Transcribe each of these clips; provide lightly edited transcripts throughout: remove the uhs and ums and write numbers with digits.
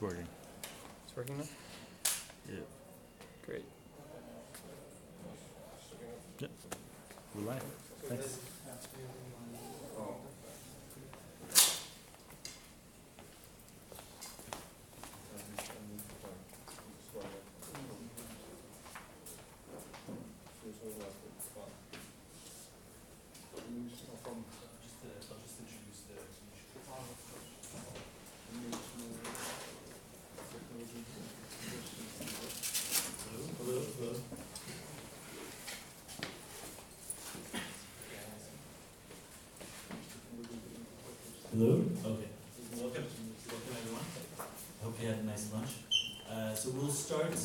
working. It's working now? Yeah. Great. Yep. We're live. Thanks. I'll just introduce the Hello. Hello. Okay. Welcome everyone. I hope you had a nice lunch. So we'll start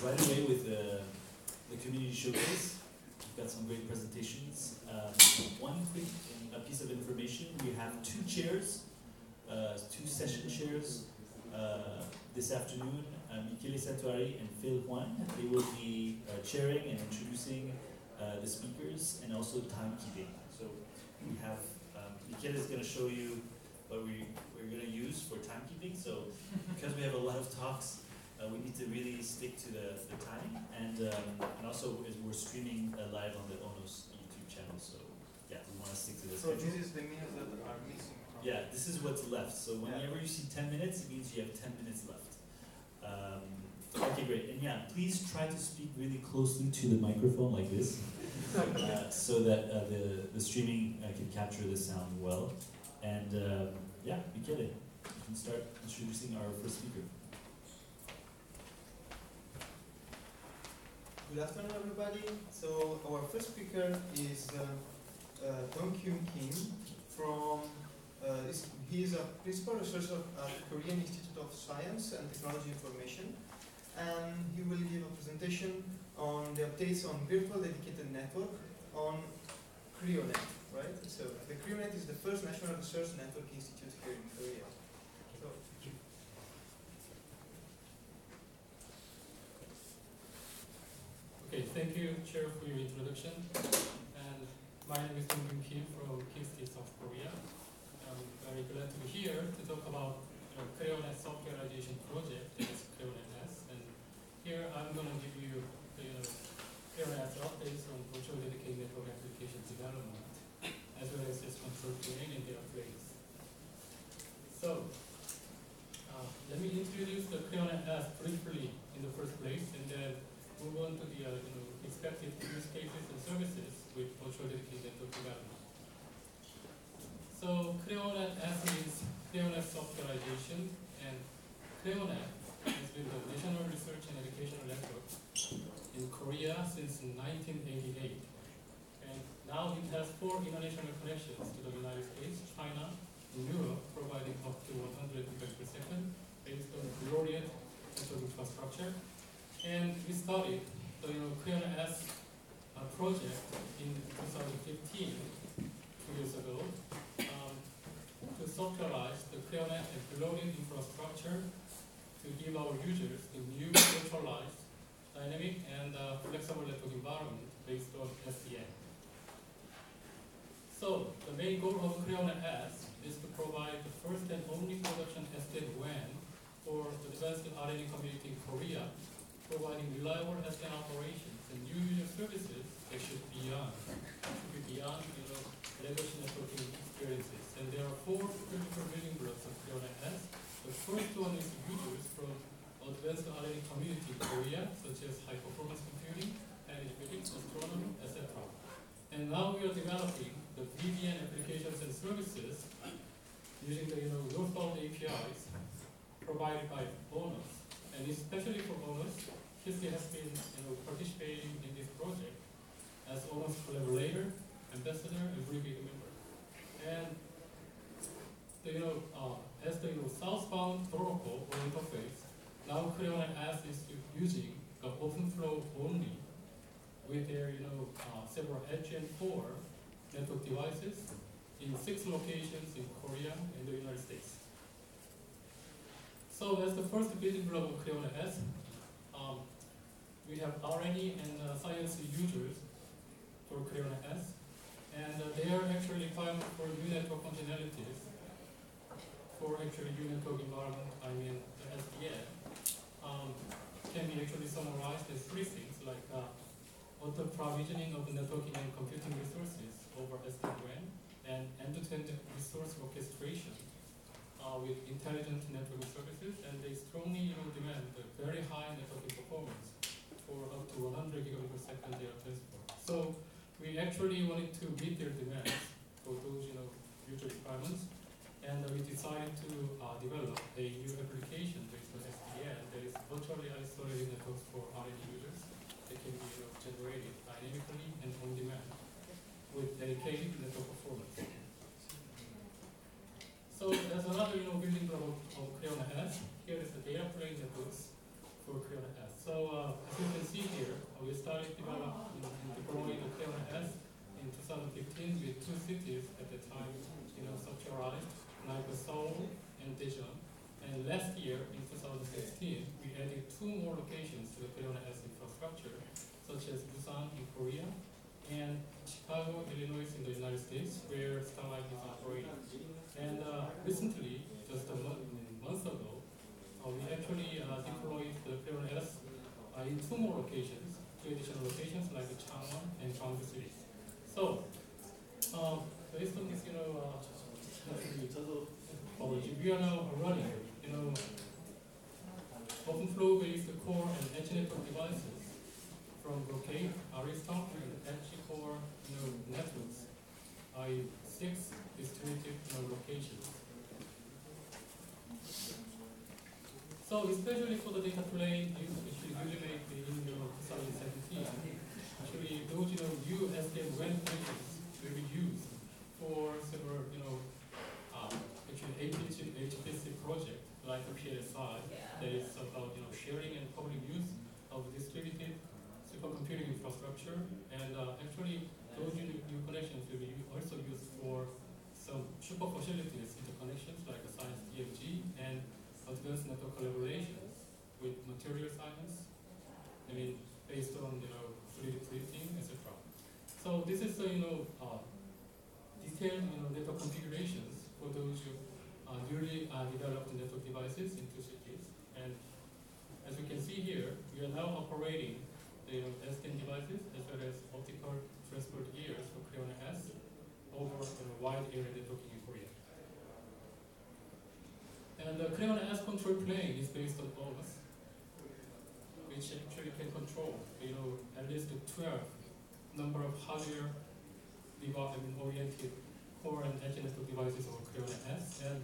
right away with the community showcase. We've got some great presentations. One quick piece of information: we have two chairs, two session chairs this afternoon. Michele Santuari and Phil Juan. They will be chairing and introducing the speakers and also timekeeping. So we have Michele is going to show you what we're going to use for timekeeping. So because we have a lot of talks, we need to really stick to the time, and also as we're streaming live on the ONOS YouTube channel. So yeah, we want to stick to this. So this is the minutes that are missing. Yeah, this is what's left. So whenever you see 10 minutes, it means you have 10 minutes left. Okay, great. And yeah, please try to speak really closely to the microphone like this, so that the streaming can capture the sound well. And yeah, Michele, you can start introducing our first speaker. Good afternoon, everybody. So our first speaker is Dong-Kyun Kim from. He is a principal researcher at the Korean Institute of Science and Technology Information, and he will give a presentation on the updates on virtual dedicated network on CRIONet, right? So the CRIONet is the first national research network institute here in Korea. So, okay, thank you, Chair, for your introduction. And my name is Dong-Kyun Kim from State South Korea. I'm very glad to be here to talk about CRIONet softwareization project, that is CRIONet-S. And here I'm going to give you the CRIONet updates on virtual dedicated network application development, as well as its control plane and their upgrades. So, let me introduce the CRIONet-S briefly in the first place, and then move on to the expected use cases and services with virtual dedicated network development. So CRIONet-S means CRIONet softwareization, and CRIONet has been the national research and educational network in Korea since 1988. And now it has 4 international connections to the United States, China, and Europe, providing up to 100 megabits per second based on glorious network infrastructure. And we started the CRIONet-S project in 2015, 2 years ago, to softwareize the CRIONet and global infrastructure to give our users the new virtualized, dynamic, and flexible network environment based on SDN. So the main goal of CRIONet-S is to provide the first and only production SDN WAN for the advanced RNA community in Korea, providing reliable SDN operations and new user services that should be beyond legacy networking experiences. And there are 4 critical building blocks of CRIONet-S. The first one is users from advanced RNA community in Korea, such as high performance computing, physics, astronomy, etc. And now we are developing the VPN applications and services using the northbound APIs provided by ONOS. And especially for ONOS, KIST has been participating in this project as ONOS collaborator, ambassador, and very big member. And as the southbound protocol or interface, now CRIONet-S is using the open flow only with their several HN4 network devices in 6 locations in Korea and the United States. So that's the first building block of CRIONet-S. We have RNA and science users for CRIONet-S, and they are actually requirement for new network functionalities for actually network environment, I mean the SDN, can be actually summarized as three things, like auto provisioning of networking and computing resources over SD-WAN, and end-to-end resource orchestration with intelligent networking services, and they strongly demand a very high networking performance for up to 100 gigabit per second data transport. So we actually wanted to meet their demands for those future requirements, and we decided to develop a new application based on SDN that is virtually isolated networks for RNA users that can be generated dynamically and on demand with dedicated network performance. So there's another building block of Creona S. Here is the data plane networks for Creona S. So as you can see here, we started developing and deploying the Creona S in 2015 with two cities at the time, structuralized, like Seoul and Daejeon. And last year, in 2016, we added two more locations to the Creona S infrastructure, such as Busan in Korea and Chicago, Illinois in the United States, where Starlight is operating. And recently, just a month ago, we actually deployed the Creona S in two more locations, two additional locations like Changwon and Gwangju cities. So, based on this, we are now running, OpenFlow-based core and edge network devices from Brocade, Ariston, and edge core, networks. 6 distributed locations. So especially for the data plane, actually ultimately in 2017, actually those new SD-WAN places will be used for several actually HPC project like the PSI that is about sharing and public use of distributed supercomputing infrastructure, and actually those new connections will be also used for some super facilities interconnections like science DFG and advanced network collaborations with material science, based on 3D printing, etc. So this is detailed network configurations for those newly developed network devices in two cities. And as you can see here, we are now operating the SDN devices as well as optical transport gears for Creona S over wide area networking in Korea. And the Creona S control plane is based on ONOS, which actually can control at least 12 number of hardware oriented core and edge network devices over Creona S, and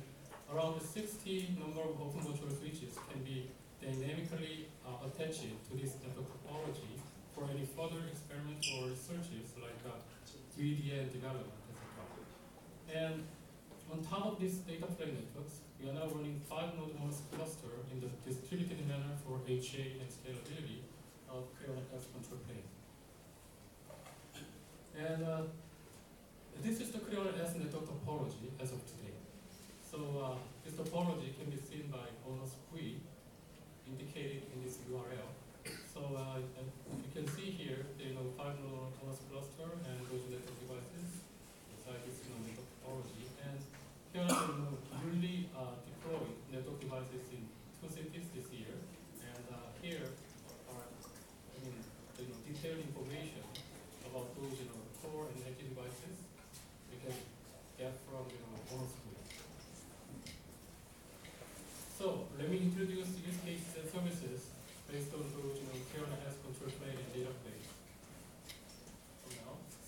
around 60 number of open virtual switches can be dynamically attached to this network topology for any further experiments or researches like 3D development, etc. And on top of these data plane networks, we are now running 5-node ONOS cluster in the distributed manner for HA and scalability of Creona S control plane. And this is the Creona S network topology as of today. So this topology can be seen by ONOS GUI indicated in this URL. So you can see here the 5-node ONOS cluster and those network devices inside this network topology. And here are the newly deployed network devices in 2 cities this year. And here are the detailed information about those core and edge devices we can get from ONOS GUI. So let me introduce use cases and services based on those Creona S control plane and data plane.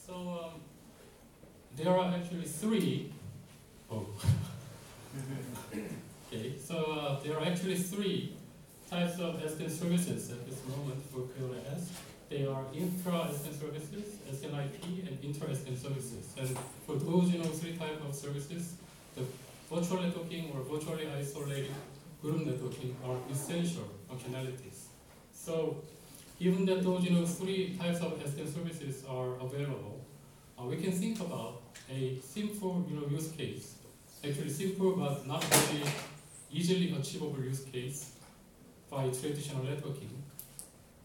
So there are actually 3. Okay, so there are actually 3 types of SDN services at this moment for Creona S. They are intra-SDN services, SDN IP, and inter-SDN services. And for those 3 types of services, the virtual networking or virtually isolated group networking are essential functionalities. So given that those 3 types of SDN services are available, we can think about a simple use case. Actually simple but not very easily achievable use case by traditional networking,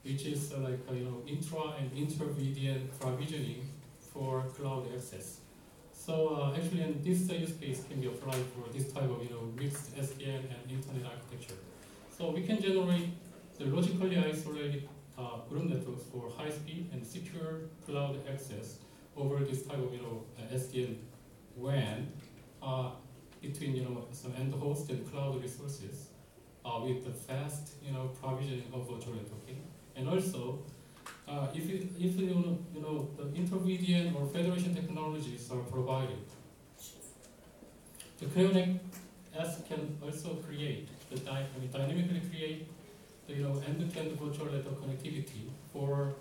which is intra and inter-VDN provisioning for cloud access. So actually, and this use case can be applied for this type of mixed SDN and internet architecture. So we can generate the logically isolated group networks for high speed and secure cloud access over this type of SDN WAN between some end host and cloud resources with the fast provisioning of virtual networking. And also if the inter-VDN or federation technologies are provided, the Clearnet S can also create dynamically create the end-to-end virtual network connectivity for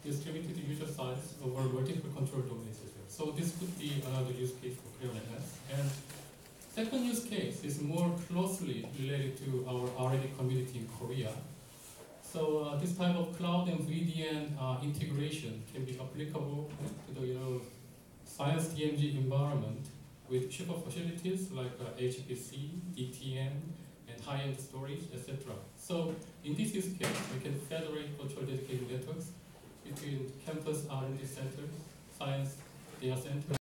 distributed user sites over multiple control domains as well. So this could be another use case for Clearnet S. And second use case is more closely related to our R&D community in Korea. So this type of cloud and VDN integration can be applicable to the science DMG environment with cheaper facilities like HPC, DTN, and high-end storage, etc. So in this use case, we can federate virtual dedicated networks between campus R&D centers, science data centers,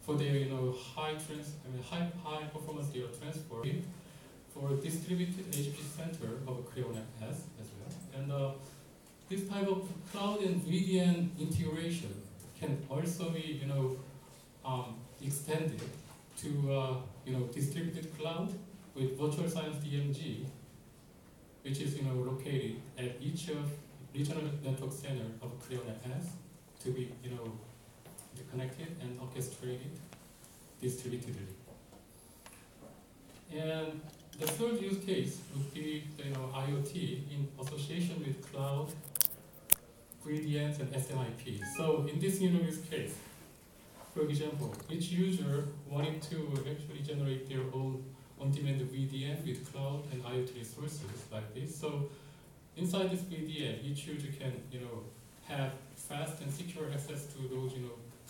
for their high performance data transfer for distributed HPC center of Clearnet S as well. And this type of cloud and VDN integration can also be extended to distributed cloud with virtual science DMG, which is located at each of regional network center of Clearnet S to be connected and orchestrated distributedly. And the third use case would be IoT in association with cloud, VDNs, and SNIP. So in this use case, for example, each user wanted to actually generate their own on-demand VDN with cloud and IoT resources like this. So inside this VDN, each user can have fast and secure access to those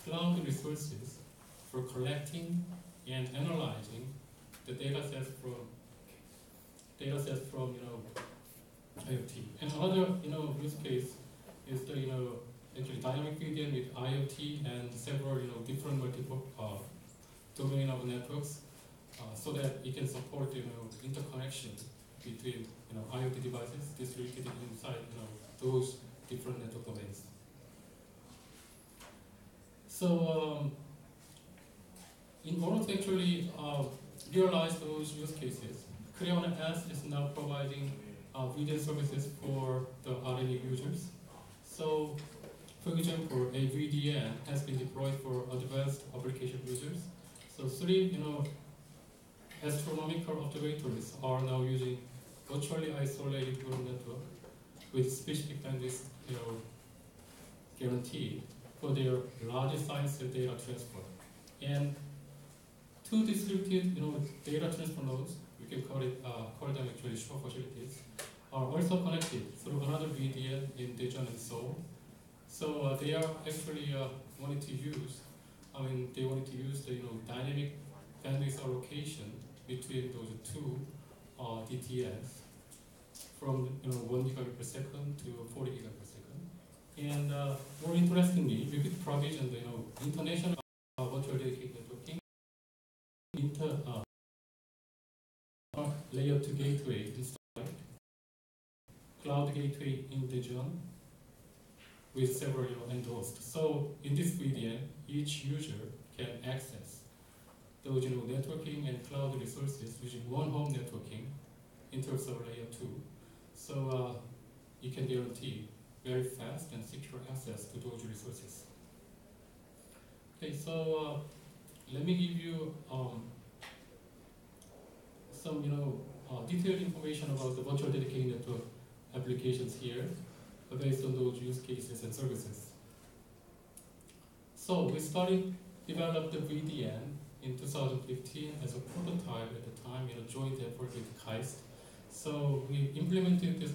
cloud resources for collecting and analyzing the data sets from IoT. And another use case is the actually dynamic VDN with IoT and several different multiple domain of networks, so that it can support interconnection between IoT devices distributed inside those different network domains. So in order to actually realize those use cases, Clearnet S is now providing VDN services for the R&D users. So, for example, a VDN has been deployed for advanced application users. So 3 astronomical observatories are now using virtually isolated neural network with specific bandwidth guaranteed for their large science data transfer. And 2 distributed data transfer nodes, we can call them actually short facilities, are also connected through another VDN in Daejeon and Seoul. So they are actually wanted to use the dynamic bandwidth allocation between those 2 DTNs from 1 gigabit per second to 40 gigabit per second. And more interestingly, we could provision the international virtual dedicated networking layer 2 gateway inside cloud gateway in Daejeon with several end hosts. So in this VDN, each user can access those networking and cloud resources using one home networking in terms of layer 2. So you can guarantee very fast and secure access to those resources. Okay, so let me give you some detailed information about the virtual dedicated network applications here based on those use cases and services. So we developed the VDN in 2015 as a prototype at the time in a joint effort with KAIST. So we implemented this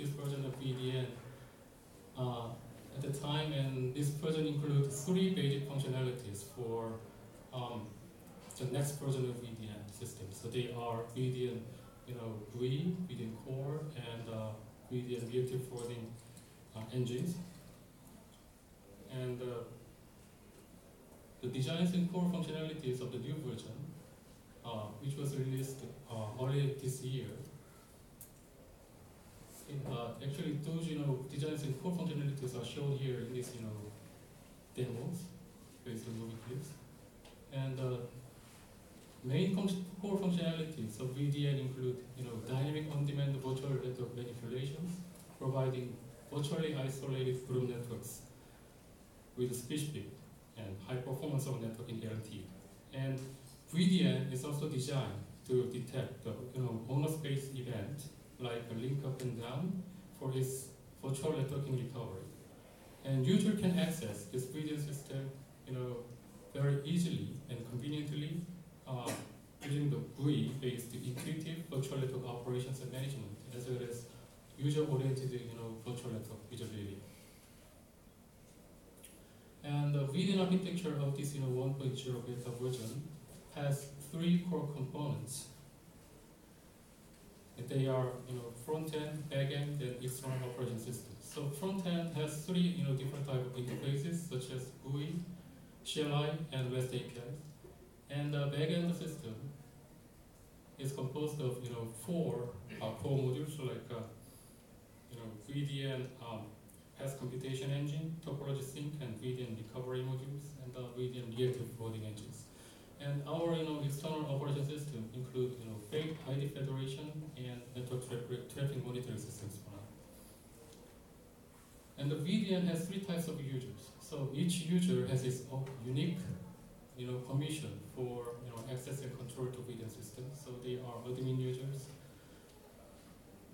version of VDN at the time, and this version includes 3 basic functionalities for the next version of VDN system. So they are VDN, GUI, VDN core, and VDN reactive forwarding engines. And the designs and core functionalities of the new version, which was released earlier this year. Actually, those designs and core functionalities are shown here in these demos based on movie clips. And main core functionalities of VDN include dynamic on-demand virtual network manipulations, providing virtually isolated group networks with speed speed and high performance of networking guaranteed. And VDN is also designed to detect the ONOS-based event like a link up and down for its virtual networking recovery. And user can access this VDN system very easily and conveniently using the GUI-based intuitive virtual network operations and management, as well as user-oriented virtual network usability. And the VDN architecture of this 1.0 beta version has 3 core components. And they are front-end, back-end, and external operation systems. So front-end has 3 different type of interfaces, such as GUI, CLI, and REST APIs. And the back-end system is composed of 4 core modules, like VDN has computation engine, topology sync, and VDN recovery modules, and VDN reactive routing engines. And our external operation system include fake ID federation and network traffic monitoring systems for now. And the VDN has 3 types of users. So each user has its own unique permission for access and control to VDN systems. So they are admin users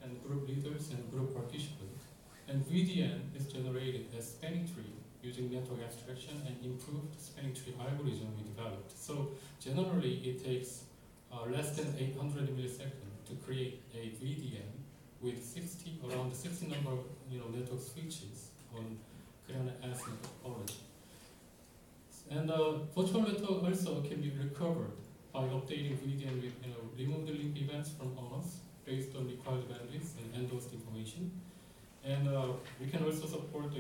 and group leaders and group participants. And VDN is generated as spanning tree using network abstraction and improved spanning tree algorithm we developed. So generally it takes less than 800 milliseconds to create a VDN with around 60 number of network switches on Korean S topology. And virtual network also can be recovered by updating VDN with removed link events from ONOS based on required bandwidth and endorsed information. And we can also support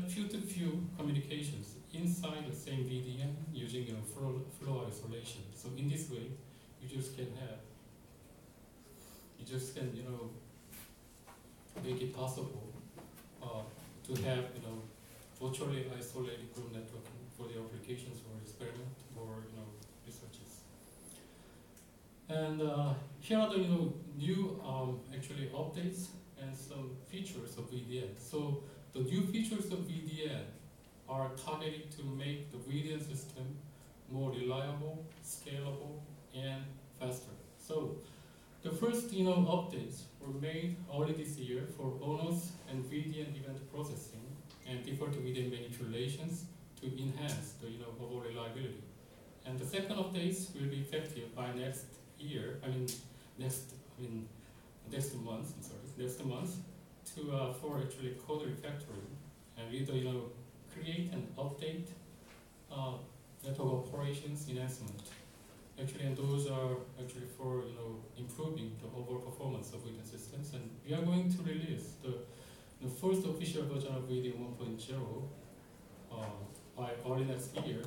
few-to-few communications inside the same VDN using flow isolation. So in this way, you just can make it possible to have virtually isolated group networking for the applications for experiment or researches. And here are the new actually updates and some features of VDN. So the new features of VDN are targeted to make the VDN system more reliable, scalable, and faster. So the first updates were made early this year for ONOS and VDN event processing and default VDN manipulations to enhance the overall reliability. And the second updates will be effective by next month for actually code refactoring and either create and update network operations enhancement. Actually, and those are actually for improving the overall performance of VDN systems. And we are going to release the first official version of VDN 1.0 by early next year.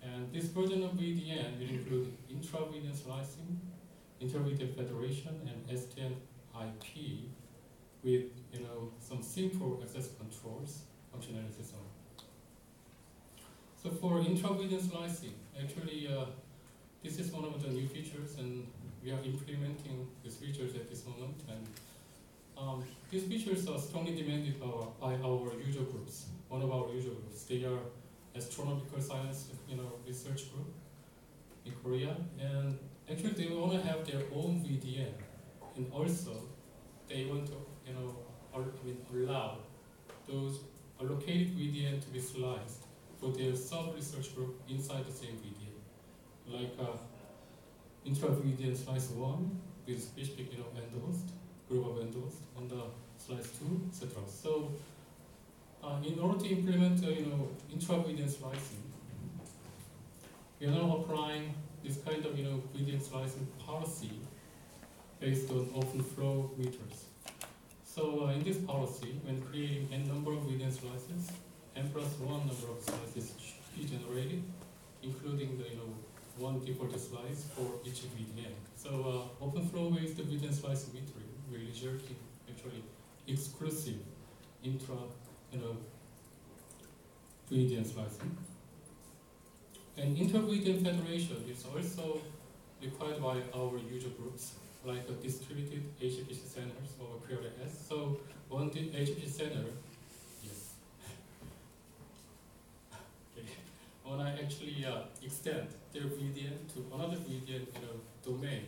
And this version of VDN will include intra-VDN slicing, inter-VDN federation, and SDN IP with some simple access controls functionalities on. So for intra-VDN slicing, actually this is one of the new features, and we are implementing these features at this moment. And these features are strongly demanded by our user groups. One of our user groups, they are astronomical science research group in Korea, and actually they want to have their own VDN, and also they want to allow those allocated VDN to be sliced for their sub-research group inside the same VDN, like intra-VDN slice 1 with specific endorsed, group of endorsed, and slice 2, etc. So in order to implement intra-VDN slicing, we are now applying this kind of VDN slicing policy based on open flow meters. So in this policy, when creating n number of VDN slices, n plus 1 number of slices should be generated including the one default slice for each VDN. So OpenFlow-based VDN slice metering will result in actually exclusive intra VDN slicing. And inter-VDN federation is also required by our user groups, like distributed HPC centers or ClearNet. So one HPC center, yes. Okay. When I actually extend their VDN to another VDN domain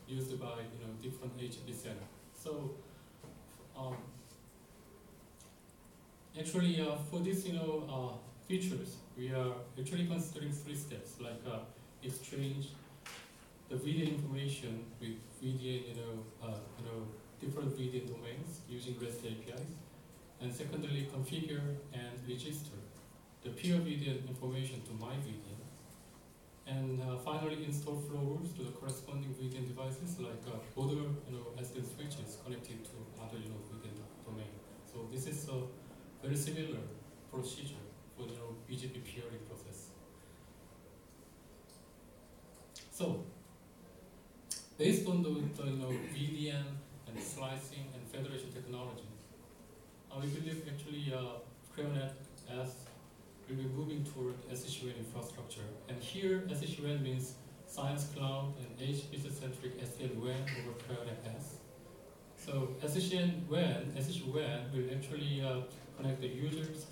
used by different HPC center. So actually for these features, we are actually considering 3 steps, like exchange the VDN information with VDN, different VDN domains using REST APIs, and secondly, configure and register the pure VDN information to my VDN, and finally install flow rules to the corresponding VDN devices, like other SDN switches connected to other VDN domain. So this is a very similar procedure for BGP peering process. So based on the VDN and slicing and federation technology, we believe actually ClearNet as will be moving toward SSUN infrastructure. And here SSUN means Science Cloud and HPC-centric SDN-WAN over ClearNet S. So SSUN-WAN will actually connect the users,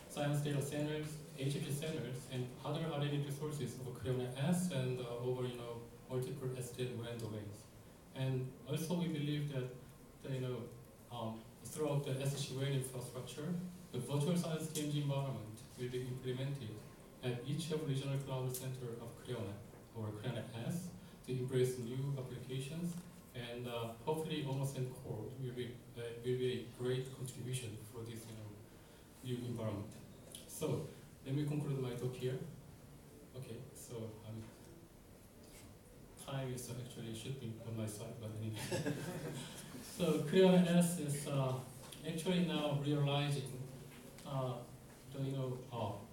science data centers, HPC centers, and other identity sources over ClearNet S and over multiple SDN-WAN domains. And also we believe that throughout the SSUN infrastructure, the virtual science DMZ environment will be implemented at each of regional cloud center of ClearNet or ClearNet S to embrace new applications, and hopefully ONOS and Core will be a great contribution for this new environment. So let me conclude my talk here. Okay, so time is actually should be on my side, but anyway. So ClearNet S is actually now realizing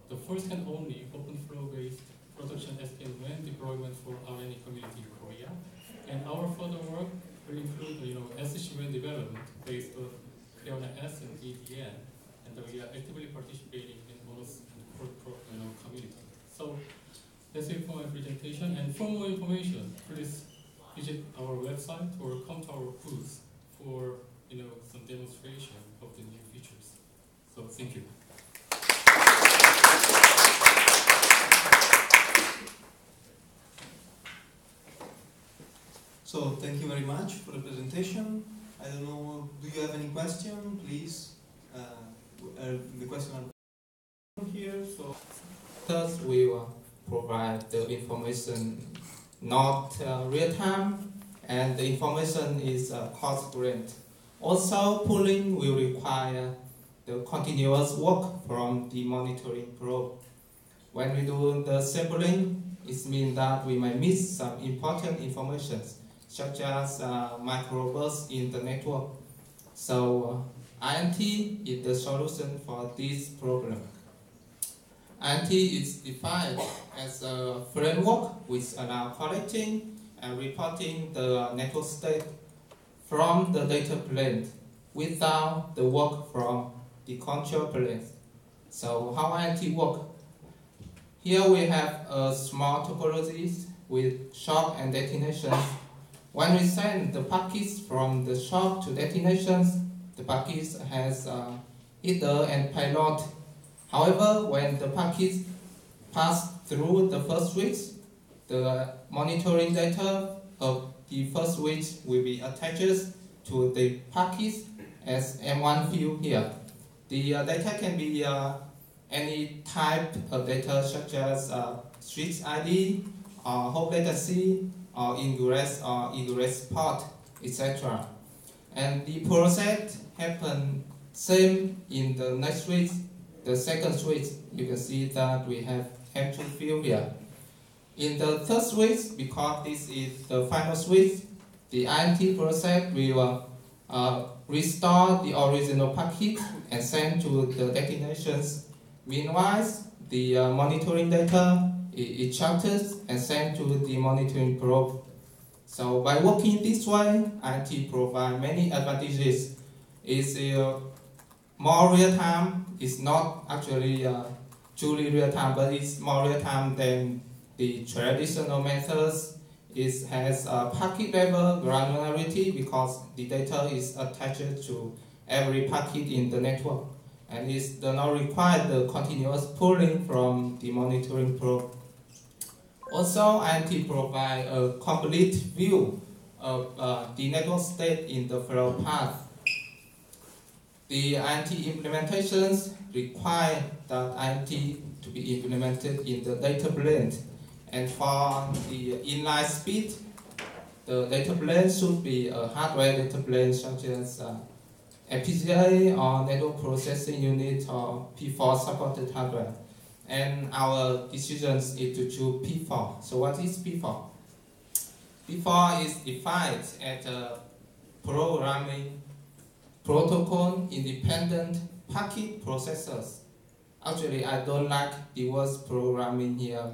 the first and only OpenFlow-based production SDN-WAN deployment for RNA community in Korea. And our further work will include SSUN development based on ClearNet S and VDN, and we are actively participating in ONOS community. So that's it for my presentation. And for more information, please visit our website or come to our booth for some demonstration of the new features. So thank you. So thank you very much for the presentation. I don't know, do you have any question? Please, the question here. So Thus, we will provide the information not real time, and the information is cost grant. Also, pooling will require the continuous work from the monitoring probe. When we do the sampling, it means that we might miss some important information, such as microbursts in the network. So INT is the solution for this problem. INT is defined as a framework which allows collecting and reporting the network state from the data plane without the work from the control plane. So how INT works? Here we have a small topology with shop and destinations. When we send the packets from the shop to destinations, the packets has header and payload. However, when the packets pass through the first switch, the monitoring data of the first switch will be attached to the packets as M1 field here. The data can be any type of data, such as switch ID, or hop latency, or ingress port, etc. And the process happens same in the next switch. The second switch, you can see that we have M2 field here. In the third switch, because this is the final switch, the INT process will restore the original packet and send to the destinations. Meanwhile, the monitoring data ejected and sent to the monitoring probe. So by working this way, INT provides many advantages. It's more real time. It's not actually truly real time, but it's more real time than the traditional methods. It has a packet level granularity because the data is attached to every packet in the network, and it does not require the continuous pulling from the monitoring probe. Also, INT provides a complete view of the network state in the flow path. The INT implementations require that INT to be implemented in the data plane. And for the inline speed, the data plane should be a hardware data plane such as FPGA or network processing unit or P4 supported hardware. And our decisions is to choose P4. So what is P4? P4 is defined as a programming protocol independent packet processors. Actually, I don't like the word programming here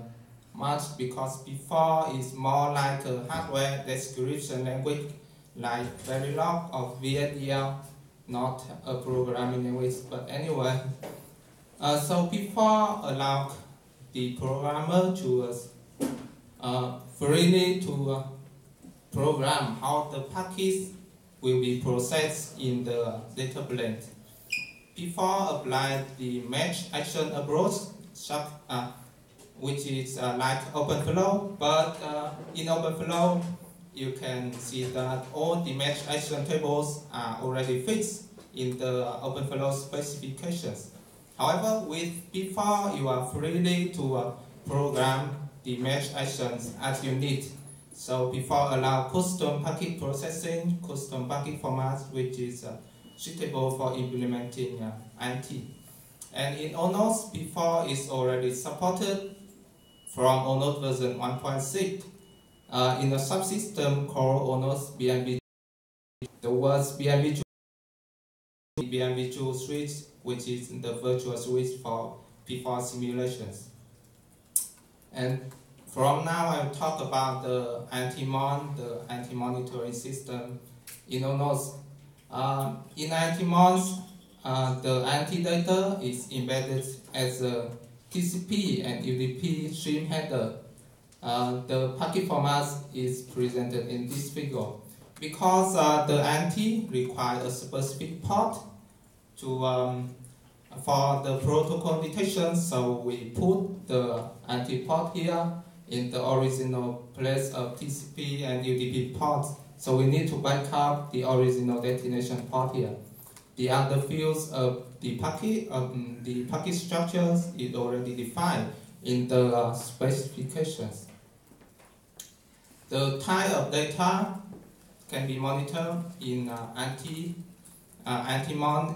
much because P4 is more like a hardware description language like Verilog or VHDL, not a programming language. But anyway, so P4 allows the programmer to freely to program how the packets will be processed in the data plane. P4 applies the match action approach, which is like OpenFlow, but in OpenFlow you can see that all the match action tables are already fixed in the OpenFlow specifications. However, with P4 you are freely to program the match actions as you need. So P4 allows custom packet processing, custom packet formats, which is suitable for implementing INT. And in ONOS, P4 is already supported from ONOS version 1.6. In the subsystem called ONOS BNB, the words BNB2 switch, which is the virtual switch for P4 simulations. And from now, I'll talk about the anti-mon, the anti-monitoring system in ONOS. In anti-mons, the anti-data is embedded as a TCP and UDP stream header. The packet format is presented in this figure. Because the anti requires a specific port to for the protocol detection, so we put the anti port here in the original place of TCP and UDP ports. So we need to back up the original destination port here. The other fields of the packet structures is already defined in the specifications. The type of data can be monitored in anti-mon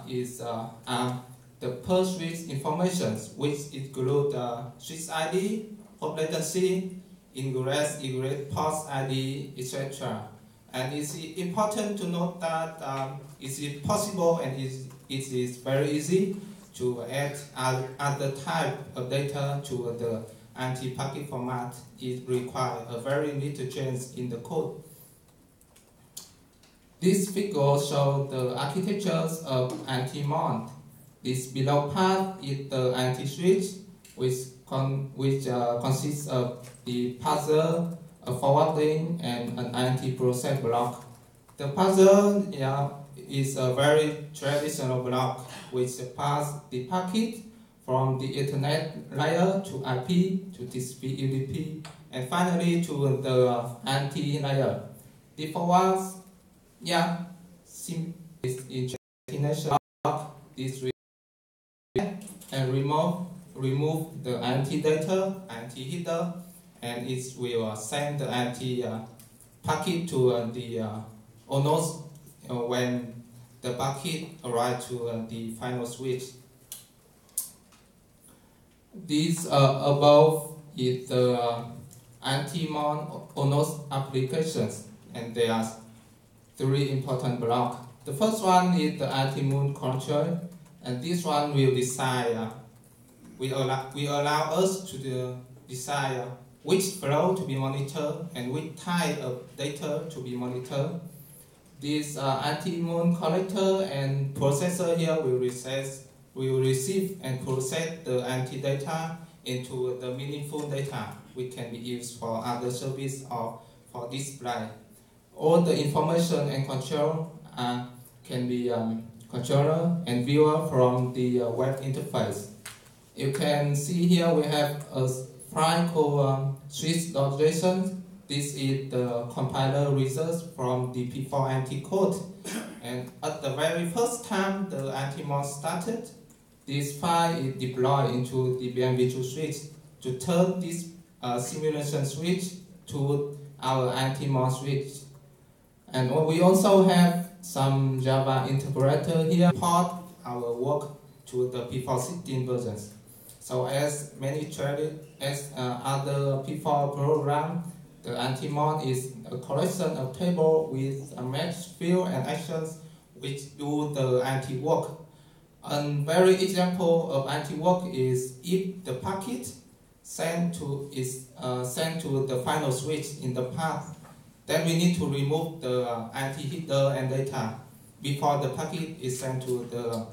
is the per switch information, which include switch ID, hop latency, ingress, egress, port ID, etc. And it's important to note that it is possible and it is very easy to add other type of data to the anti-packet format. It requires a very little change in the code. This figure shows the architectures of anti-mon. This below part is the anti-switch, which consists of the parser, a forwarding, and an anti-process block. The parser is a very traditional block which passes the packet from the Ethernet layer to IP, to TCP UDP, and finally to the anti layer. The forwards, is in destination block this and remove the anti data, anti header, and it will send the anti packet to the ONOS when the packet arrives to the final switch. This above is the anti-mon ONOS applications, and there are three important blocks. The first one is the anti-moon control, and this one will decide we allow us to decide which flow to be monitored and which type of data to be monitored. This anti-moon collector and processor here will receive and process the anti-data into the meaningful data which can be used for other service or for display. All the information and control can be controller and viewer from the web interface. You can see here we have a file called switch.json. This is the compiler results from the P4 anti-code. And at the very first time the anti-mod started, this file is deployed into the VM Virtual Switch to turn this simulation switch to our anti-mod switch. And we also have some Java interpreter here port our work to the P4.16 versions. So as many other P4 program, the anti-mod is a collection of tables with a match field and actions which do the anti-work. A very example of anti-work is if the packet sent to the final switch in the path, then we need to remove the anti-header and data before the packet is sent to the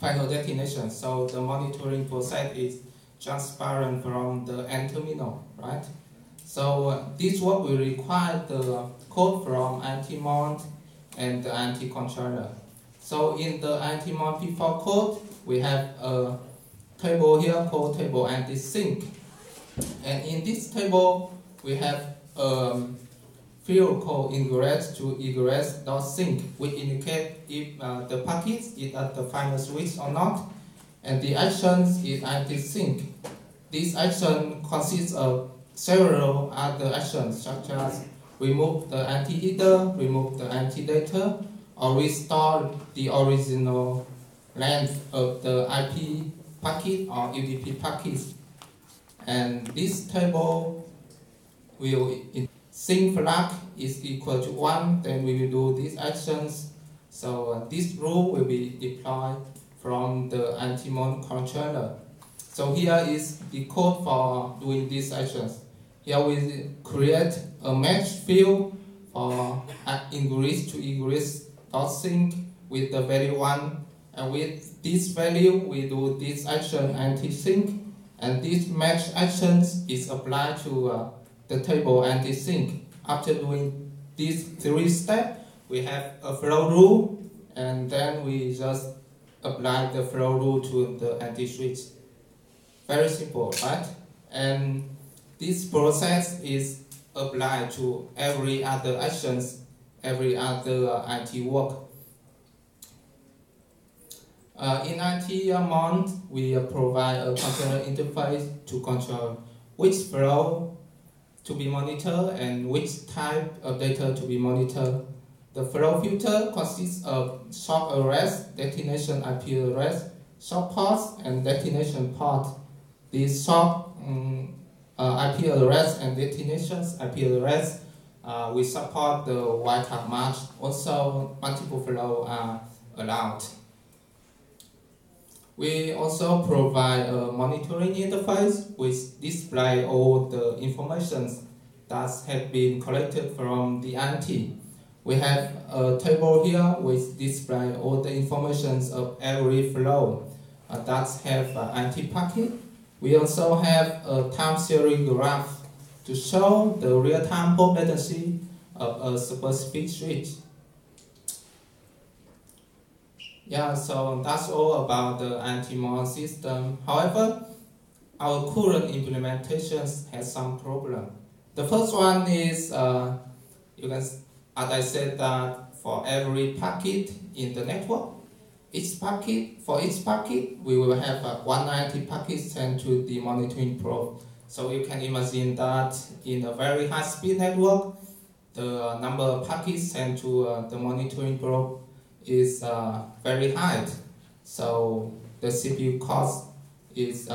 final destination. So the monitoring process is transparent from the end terminal, right? So this work will require the code from anti-mod and the anti-controller. So in the anti-mod P4 code, we have a table here called table anti-sync. And in this table, we have a field called ingress to egress.sync, which indicate if the packet is at the final switch or not, and the actions is anti-sync. This action consists of several other actions, such as remove the anti-header, remove the anti-data, or restore the original length of the IP packet or UDP packet. And this table will sync flag is equal to 1, then we will do these actions. So this rule will be deployed from the anti-mod controller. So here is the code for doing these actions. Here we create a match field for ingress to egress.sync with the value 1. And with this value, we do this action anti-sync. And this match actions is applied to the table anti-sync. After doing these 3 steps, we have a flow rule, and then we just apply the flow rule to the anti-switch. Very simple, right? And this process is applied to every other actions, every other anti-work. In anti-mod, we provide a controller interface to control which flow to be monitored and which type of data to be monitored. The flow filter consists of source address, destination IP address, source port, and destination port. The source IP address and destinations IP address, we support the wildcard match. Also, multiple flow are allowed. We also provide a monitoring interface which displays all the information that have been collected from the anti. We have a table here which displays all the information of every flow that have anti-packet. We also have a time series graph to show the real-time hop latency of a specific switch. Yeah, so that's all about the anti-mod system. However, our current implementations has some problem. The first one is, as I said, that for every packet in the network, for each packet, we will have 190 packets sent to the monitoring probe. So you can imagine that in a very high-speed network, the number of packets sent to the monitoring probe is very high. So the CPU cost is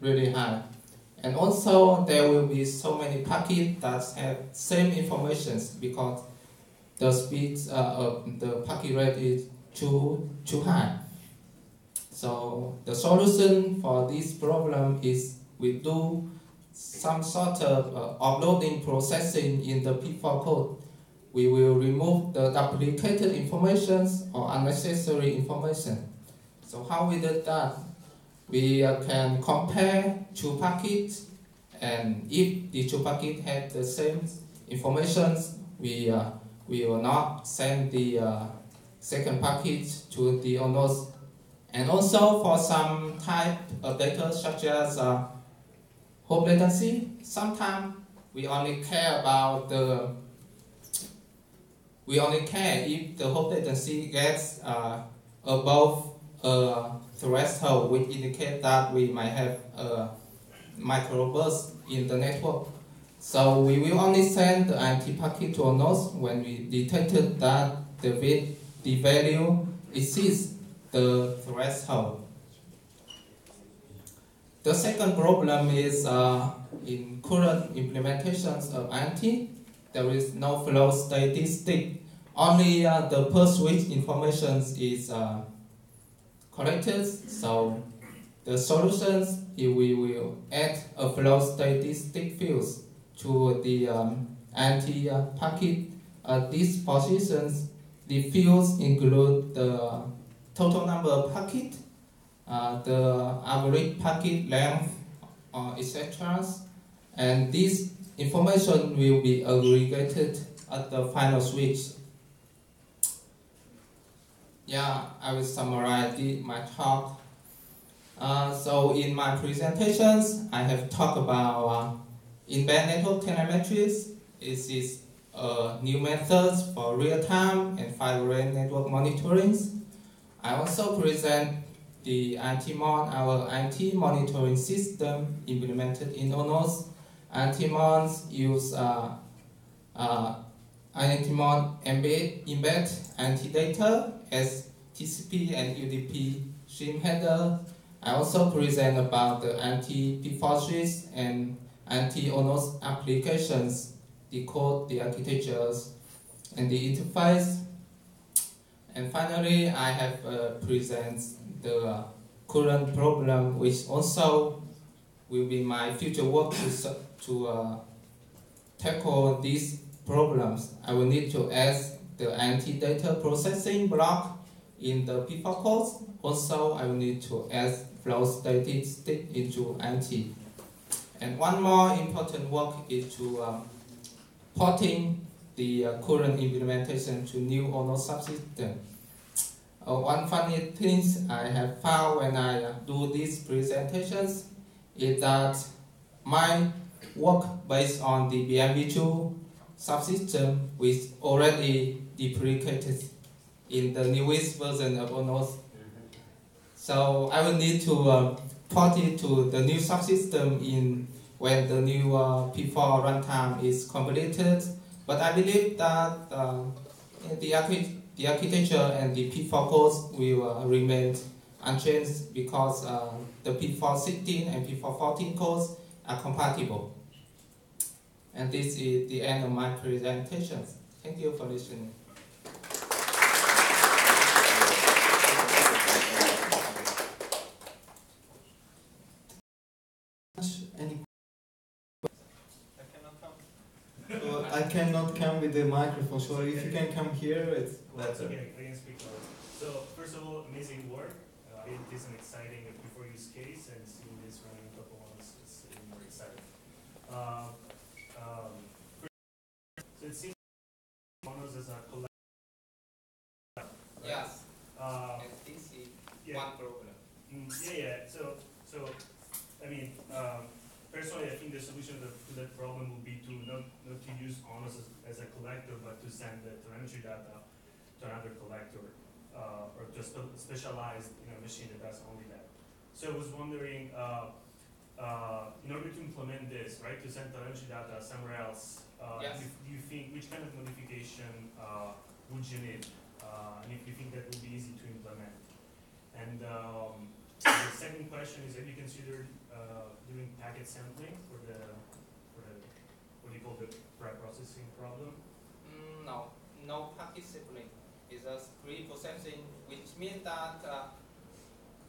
really high. And also there will be so many packets that have same information because the speed of the packet rate is too high. So the solution for this problem is we do some sort of uploading processing in the P4 code. We will remove the duplicated information or unnecessary information. So how we did that? We can compare two packets, and if the two packets have the same information, we will not send the second package to the ONOS. And also for some type of data such as hop latency, sometimes we only care if the hop latency gets above a threshold, which indicates that we might have a microburst in the network. So we will only send the INT packet to ONOS when we detected that the value exceeds the threshold. The second problem is in current implementations of INT, there is no flow statistic. Only the per switch information is collected. So the solutions, if we will add a flow statistic fields to the INT packet, these positions, the fields include the total number of packets, the average packet length, etc. And this information will be aggregated at the final switch. Yeah, I will summarize my talk. So in my presentations, I have talked about in-band network telemetries. This is new methods for real-time and fine-grained network monitoring. I also present the INT-Mon, our INT monitoring system implemented in ONOS. INT-Mon use INT-Mon embed INT data as TCP and UDP stream header. I also present about the INT P4 switch and INT ONOS applications, the code, the architectures, and the interface. And finally, I have presented the current problem, which also will be my future work to tackle these problems. I will need to add the INT data processing block in the P4 codes. Also, I will need to add flow statistic into INT. And one more important work is to porting the current implementation to new ONOS subsystem. One funny thing I have found when I do these presentations is that my work based on the BMV2 subsystem, which already deprecated in the newest version of ONOS. So I will need to port it to the new subsystem when the new P4 runtime is completed. But I believe that the architecture and the P4 codes will remain unchanged because the P4 16 and P4 14 codes are compatible. And this is the end of my presentation. Thank you for listening. I cannot come with the microphone, so if you can come here, it's better. Okay, I can speak loud. So, first of all, amazing work. It is an exciting before use case, and seeing this running a couple months is even more exciting. So it seems ONOS as a collective. Right? Yes. And this is one problem. Yeah. So, I mean, personally, I think the solution to that problem would be to not to use ONOS as a collector, but to send the telemetry data to another collector, or just specialized machine that does only that. So I was wondering, in order to implement this, right, to send telemetry data somewhere else, Yes. do you think which kind of modification would you need, and if you think that would be easy to implement? And the second question is, have you considered doing packet sampling for the what do you call the pre-processing problem? No packet sampling. It's just pre-processing, which means that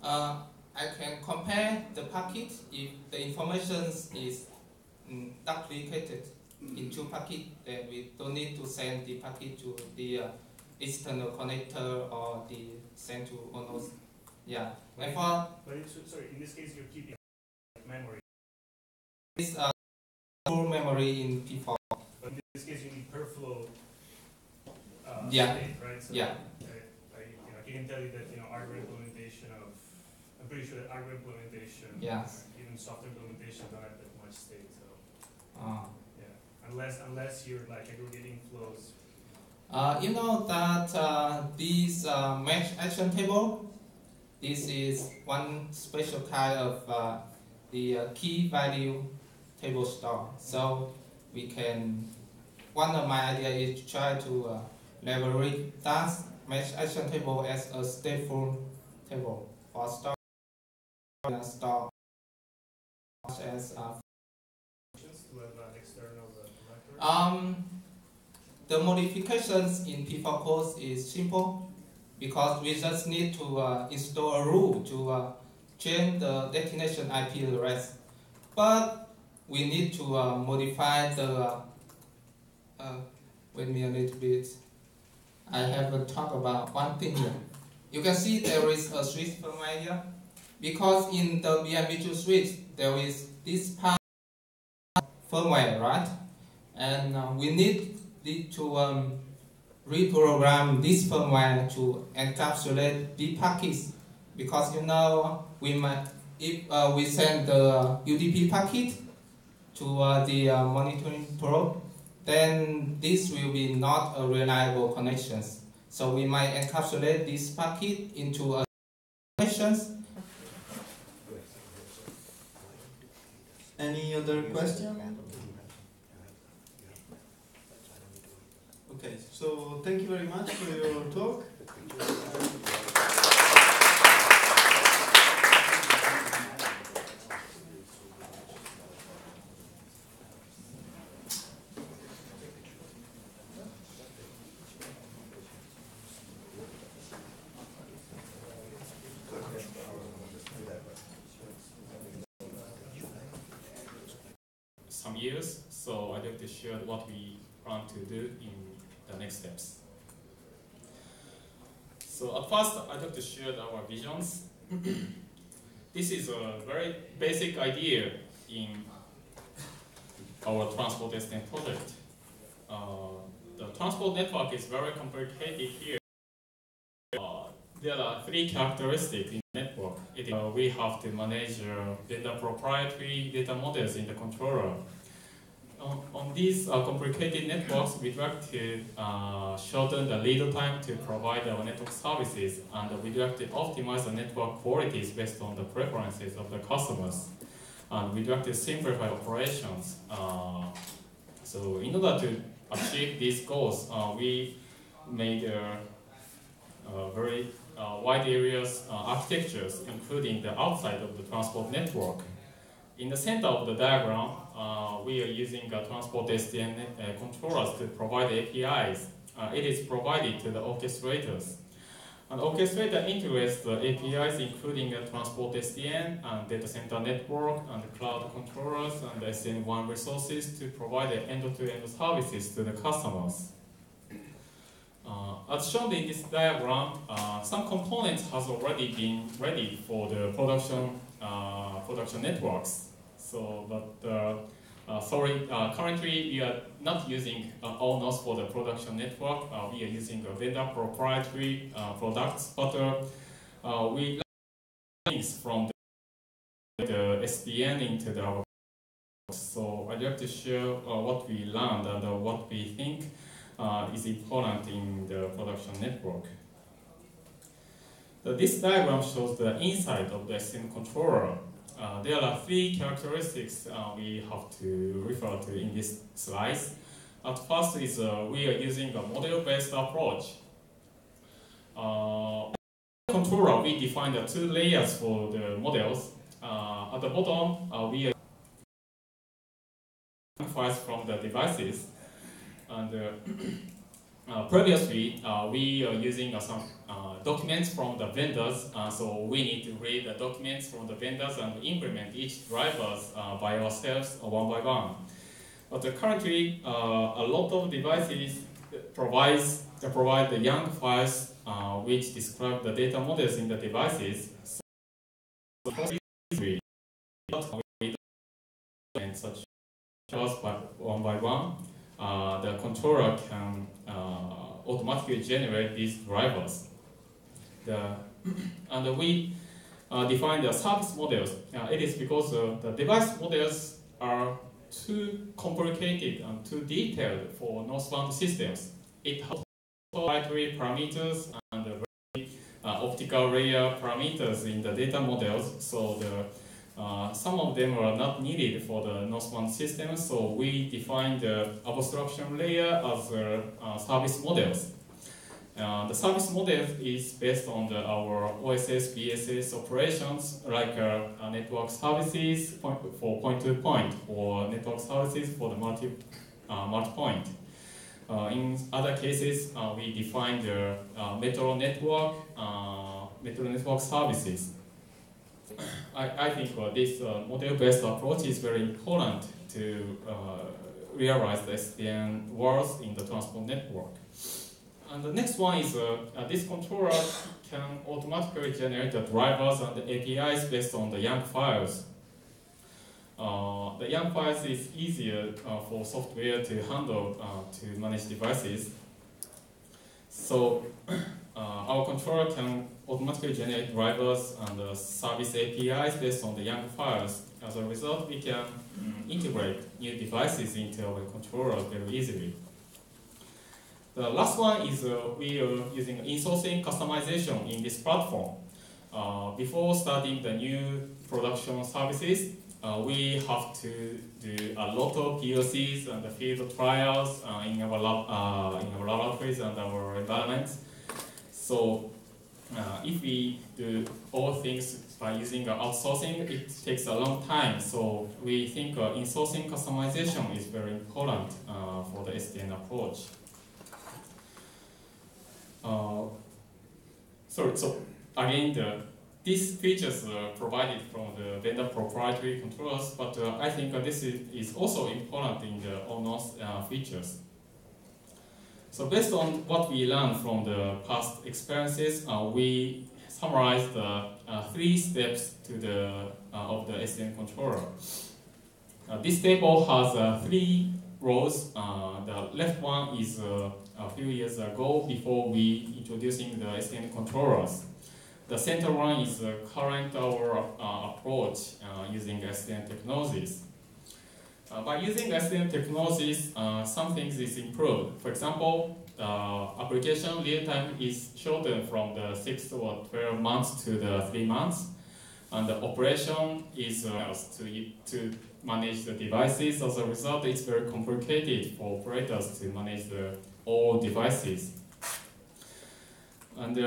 I can compare the packet if the information is duplicated in two packets, then we don't need to send the packet to the external connector or the send to ONOS. Yeah. And for But it's, sorry, in this case you're keeping memory. this full memory in P4. But in this case you need per flow Yeah. state, right? So Yeah. I can tell you that hardware implementation of, I'm pretty sure that hardware implementation, Yes. even software implementation don't have that much state. So Uh, yeah, unless you're like aggregating flows. you know that this mesh action table, this is one special kind of the key value table store. So we can, one of my ideas is to try to leverage that mesh action table as a stateful table for store as To have an external collector. the modifications in P4 codes is simple because we just need to install a rule to change the destination IP address. But we need to modify the. Wait me a little bit. I have to talk about one thing here. You can see there is a switch firmware here because in the VM switch there is this part firmware, right? And we need to reprogram this firmware to encapsulate the packets because we might, if we send the UDP packet to the monitoring probe, then this will be not a reliable connection. So we might encapsulate this packet into a connections. Any other question? Okay, so thank you very much for your talk. Some years, so I'd like to share what we plan to do in the next steps. So at first, I'd like to share our visions. This is a very basic idea in our transport testing project. The transport network is very complicated here. There are three characteristics in the network. We have to manage vendor proprietary data models in the controller. On these complicated networks, we'd like to shorten the lead time to provide our network services, and we'd like to optimize the network qualities based on the preferences of the customers. And we'd like to simplify operations. So in order to achieve these goals, we made very wide areas architectures, including the outside of the transport network. In the center of the diagram, we are using transport SDN controllers to provide APIs. It is provided to the orchestrators. An orchestrator integrates the APIs, including transport SDN and data center network and cloud controllers and SN1 resources to provide end-to-end services to the customers. As shown in this diagram, some components has already been ready for the production networks. So, but currently we are not using ONOS for the production network. We are using vendor proprietary products, but we things from the SDN into the. So I'd like to share what we learned and what we think is important in the production network. This diagram shows the inside of the SDN controller. There are three characteristics we have to refer to in this slide. At first is we are using a model-based approach. Controller, we define the two layers for the models. At the bottom, we are files from the devices, and previously we are using some documents from the vendors, so we need to read the documents from the vendors and implement each drivers by ourselves one by one. But currently, a lot of devices provide the YANG files which describe the data models in the devices. So and such by one by one, the controller can automatically generate these drivers. And we define the service models. It is because the device models are too complicated and too detailed for ONOS systems. It has proprietary parameters and very optical layer parameters in the data models, so some of them are not needed for the ONOS system, so we define the abstraction layer as service models. The service model is based on our OSS, BSS operations, like network services for point-to-point, or network services for the multi-point. In other cases, we define the metro network services. I think this model-based approach is very important to realize the SDN words in the transport network. And the next one is this controller can automatically generate the drivers and the APIs based on the YANG files. The YANG files is easier for software to handle to manage devices. So our controller can automatically generate drivers and service APIs based on the YANG files. As a result, we can integrate new devices into our controller very easily. The last one is we are using in-sourcing customization in this platform. Before starting the new production services, we have to do a lot of POCs and field trials in our laboratories and our environments. So if we do all things by using outsourcing, it takes a long time. So we think in-sourcing customization is very important for the SDN approach. So again, these features are provided from the vendor proprietary controllers, but I think this is also important in the ONOS features. So based on what we learned from the past experiences, we summarized the 3 steps to of the SDN controller. This table has 3 rows. The left one is a few years ago, before we introducing the SDN controllers. The center one is current our approach using SDN technologies. By using SDN technologies, some things is improved. For example, application real time is shortened from the 6 or 12 months to the 3 months, and the operation is to manage the devices. As a result, it's very complicated for operators to manage all devices. And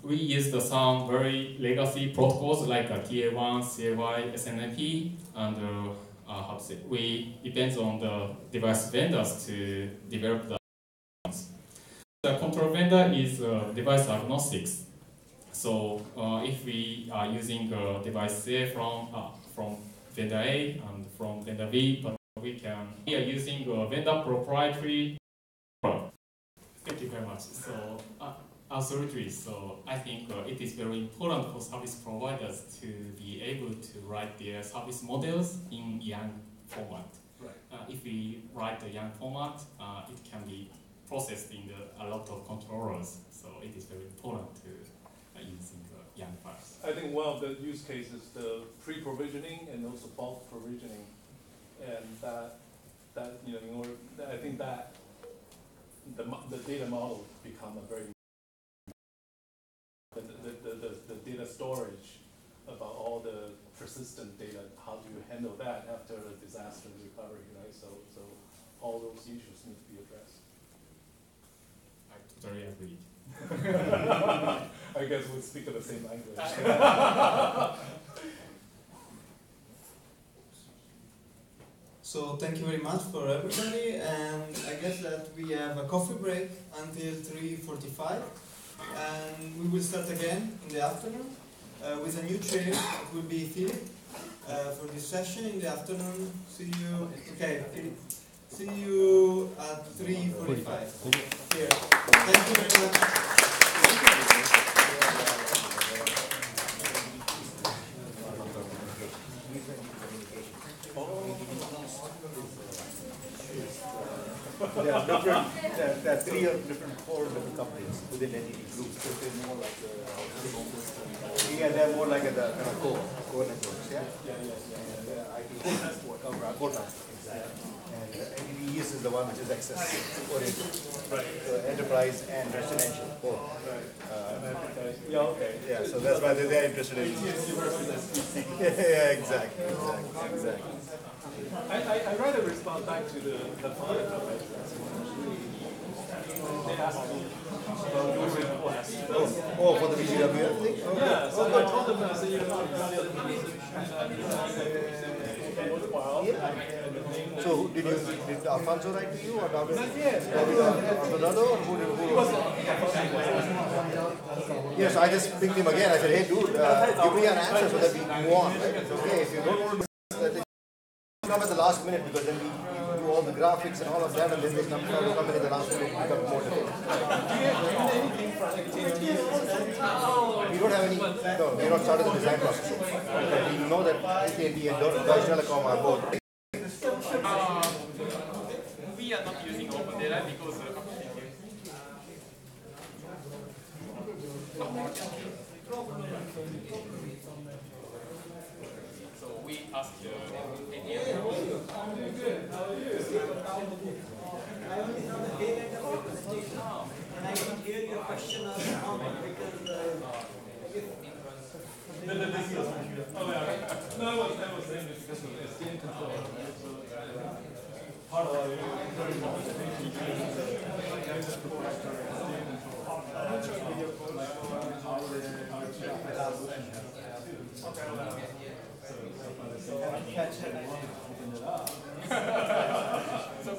we use some very legacy protocols like TA1, CLY, SNMP, and we depend on the device vendors to develop the control vendor is device agnostics. So if we are using device A from vendor A and from vendor B, but we are using vendor proprietary. Thank you very much. So absolutely. So I think it is very important for service providers to be able to write their service models in YANG format. Right. If we write the YANG format, it can be processed in a lot of controllers. So it is very important to using the YANG files. I think one of the use cases is the pre-provisioning and also bulk provisioning, and that in order, I think that the data model become a very the data storage about all the persistent data. How do you handle that after a disaster recovery, right? So all those issues need to be addressed. I totally agree. I guess we speak the same language. So thank you very much for everybody, and I guess that we have a coffee break until 3:45, and we we will start again in the afternoon with a new chair. It will be Philip for this session in the afternoon. See you. Okay, Philip. See you at 3:45. Here. Thank you very much. There are four different companies within NTT Group. So they're more like they're more like the kind of core networks, yeah? Yeah. IT core exactly. And NTT East is the one which is access oriented. Right. So enterprise and residential, both. Okay. Yeah, so that's why they're interested in. Yeah, exactly. I rather respond back to the client of it. They asked me about your request. Oh, for the VGWF thing? Yeah, so I told them, I said, you know, so did Alfonso write to you or not? Not yet. Another or who? Yes, I just pinged him again. I said, hey dude, give me an answer so that we move on. Right? It's okay if you don't want to come at the last minute, because then we do all the graphics and all of that, and then they come in the last minute and become more difficult. We don't have any, no, we're not started the design process. But we know that AT&T and Deutsche Telekom are both. We are not using open data because so we asked I can hear your question on because No, I was saying this because it's game control. So part of our so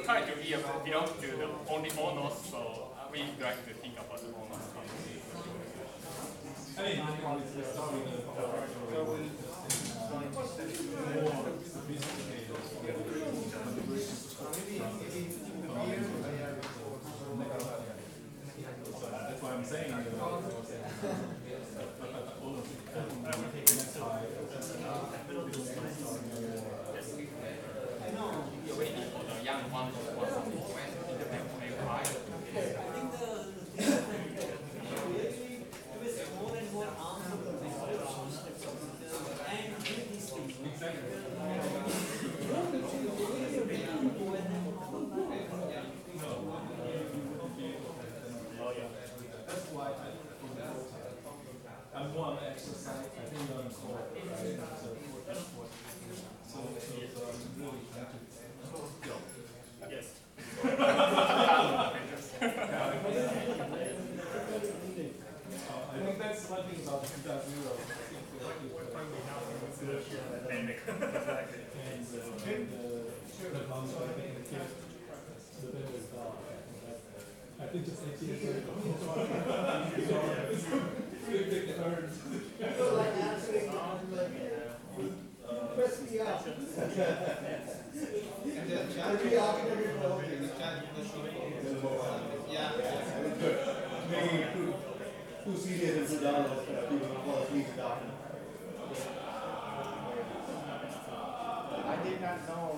currently we belong to the only ONOS, so we like to think about the ONOS. I mean, it's starting that's why I'm saying You're waiting for the young one to more and more arms of the and do these things. That's why I'm more on exercise. I think on the core, right? So I'm really trying to. Yes. I think that's one thing about 2000. I think just 8 years ago. Maybe too serious and too down, people fall asleep down. I did not know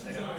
I got